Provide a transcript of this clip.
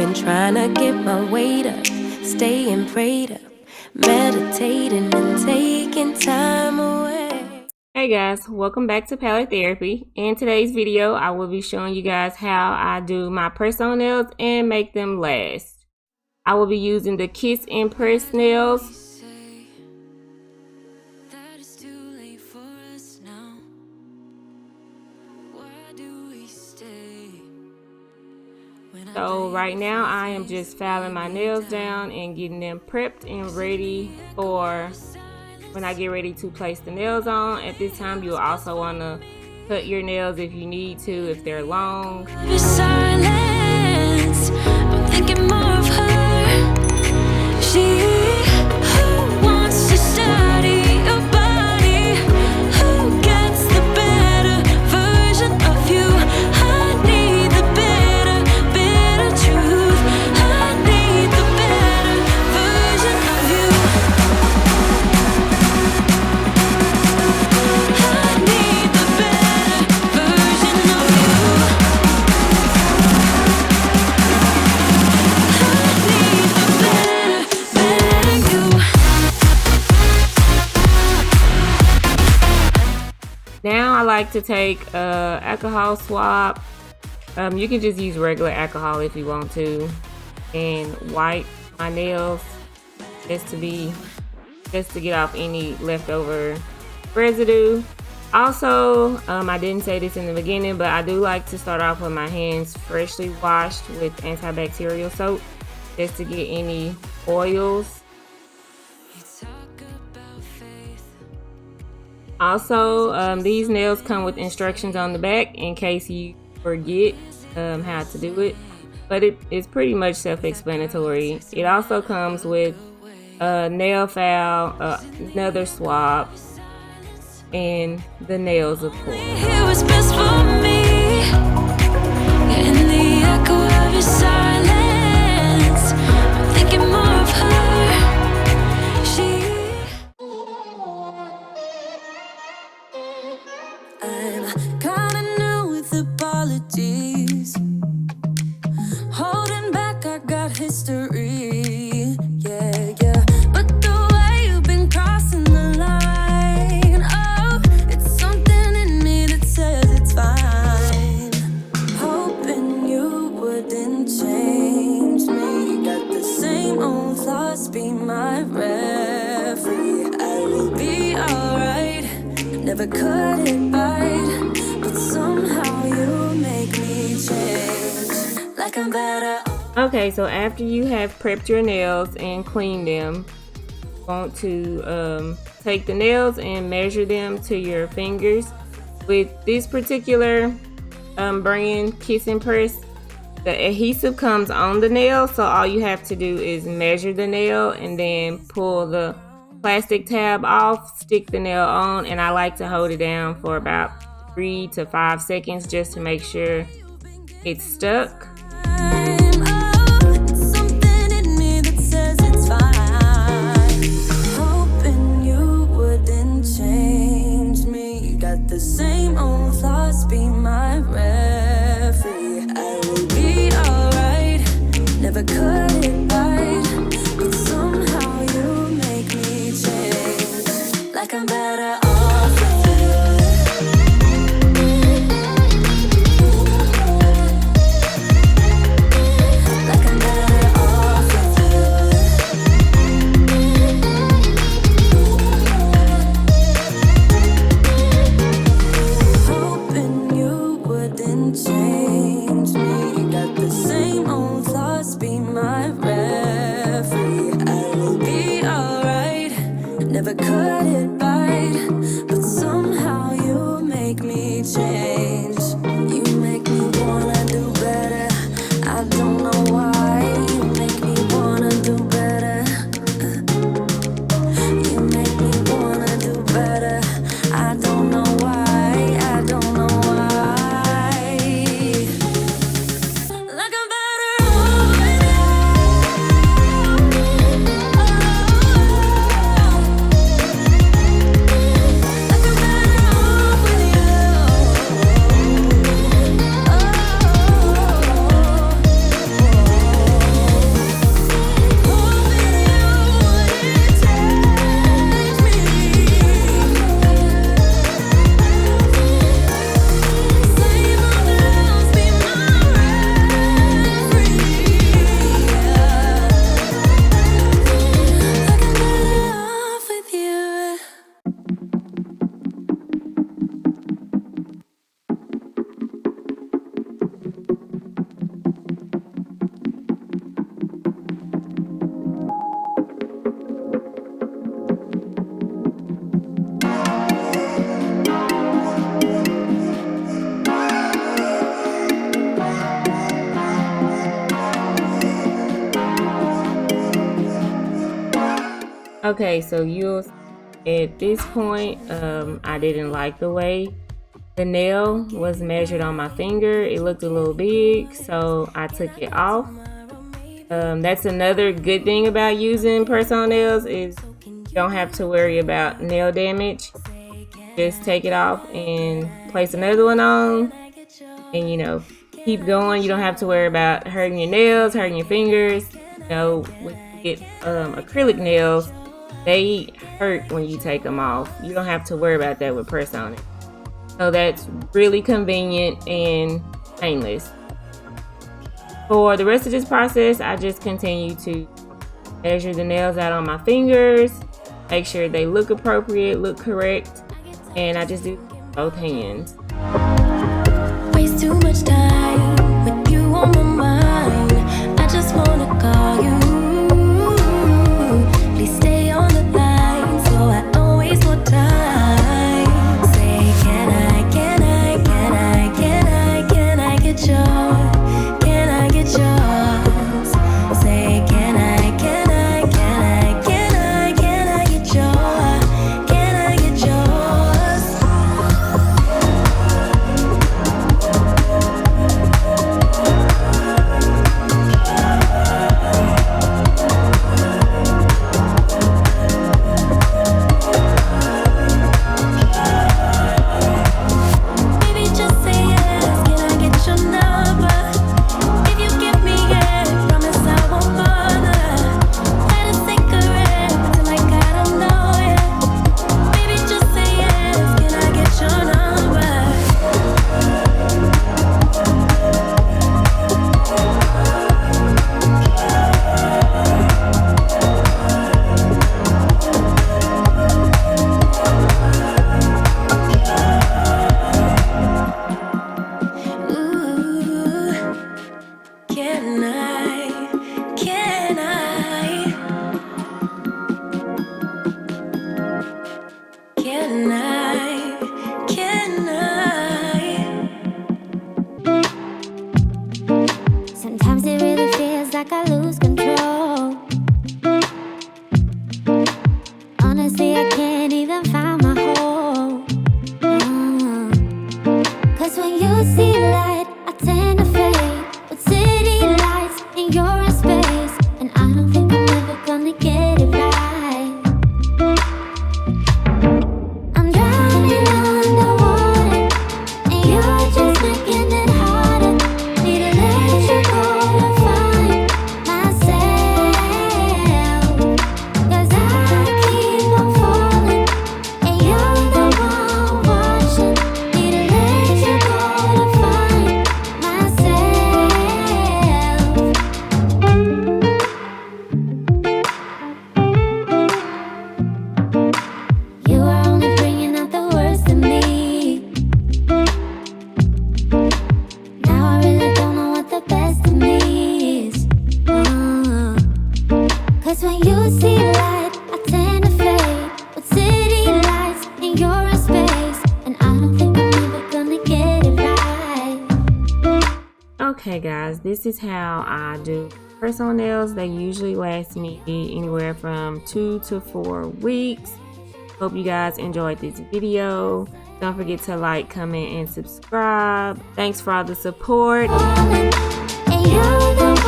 been trying to get my weight up, staying prayed up, meditating and taking time away. Hey guys, welcome back to Palette Therapy. In today's video, I will be showing you guys how I do my press-on nails and make them last. I will be using the Kiss and Press nails. So right now I am just filing my nails down and getting them prepped and ready for when I get ready to place the nails on. At this time, you'll also want to cut your nails if you need to, if they're long. Silence, I'm thinking more of her. She who wants to study your body, who gets the better version of you. I need the better truth. I need the better version of you. I need the better version of you. I need the better you. Now I like to take alcohol swab. You can just use regular alcohol if you want to, and wipe my nails just to get off any leftover residue. Also, I didn't say this in the beginning, but I do like to start off with my hands freshly washed with antibacterial soap just to get any oils. Also, these nails come with instructions on the back in case you forget how to do it, but it's pretty much self-explanatory. It also comes with a nail file, another swab, and the nails, of course. It was best for me. In the echo of your silence, I'm thinking more of her. I'm kinda new with apologies. Holding back, I got history. Yeah. But the way you've been crossing the line, oh, it's something in me that says it's fine. Hoping you wouldn't change me. Got the same old thoughts, be my referee. I will be alright. Never cut it right, but somehow you make me change. Like I'm better. Okay, so after you have prepped your nails and cleaned them, you want to take the nails and measure them to your fingers. With this particular brand, Kiss and Press, the adhesive comes on the nail, so all you have to do is measure the nail and then pull the plastic tab off, stick the nail on, and I like to hold it down for about 3 to 5 seconds just to make sure it's stuck. Something in me that says it's fine. Hoping you wouldn't change me. Got the same old thoughts, be my referee. I will be alright. Never cut it right, but somehow you make me change. Like I'm better off with you. Like I'm better off with you. Hoping you wouldn't change me. Got the same old thoughts, be my referee. I will be alright. Never cut it right, but somehow you make me change. You make me wanna do better. I don't know why. You make me wanna do better. You make me wanna do better. I don't know why. I don't know why. Like I'm better off with you. Okay, so you'll at this point, I didn't like the way the nail was measured on my finger. It looked a little big, so I took it off. That's another good thing about using press-on nails is you don't have to worry about nail damage. Just take it off and place another one on, and keep going. You don't have to worry about hurting your nails, hurting your fingers. When you get acrylic nails, they hurt when you take them off. You don't have to worry about that with press-on it. So that's really convenient and painless. For the rest of this process, I just continue to measure the nails out on my fingers, make sure they look appropriate, look correct, and I just do both hands. Waste too much time with you on my mind. I just wanna call you. Please stay on the line so I don't waste more time. Say, can I get yours? Can I get yours? Say, can I get yours? Can I get yours? Baby, just say yes. Can I get your number? If you give me yes, promise I won't bother. Let it take a rip till like I don't know it. Baby, just say yes. Can I get your number? Ooh, can I? Can I? Can I? Can I? Sometimes it really feels like I lose control. Honestly, I can't even find my hole. 'Cause when you see light, I tend to fade. With city lights and you're in space, and I don't think I'm ever gonna get it right. I'm drowning underwater, and you're just making it harder. Need to let you go to find myself. 'Cause I keep on falling, and you're the one watching. Need to let you go to find myself. You are only bringing out the worst in me. Now I really don't know what the best in me is. 'Cause when you see light, I tend to fade. With city lights and you're in space, and I don't think I'm ever gonna get it right. Okay guys, this is how I do press-on nails. They usually last me anywhere from 2 to 4 weeks. Hope you guys enjoyed this video. Don't forget to like, comment, and subscribe. Thanks for all the support. And you're the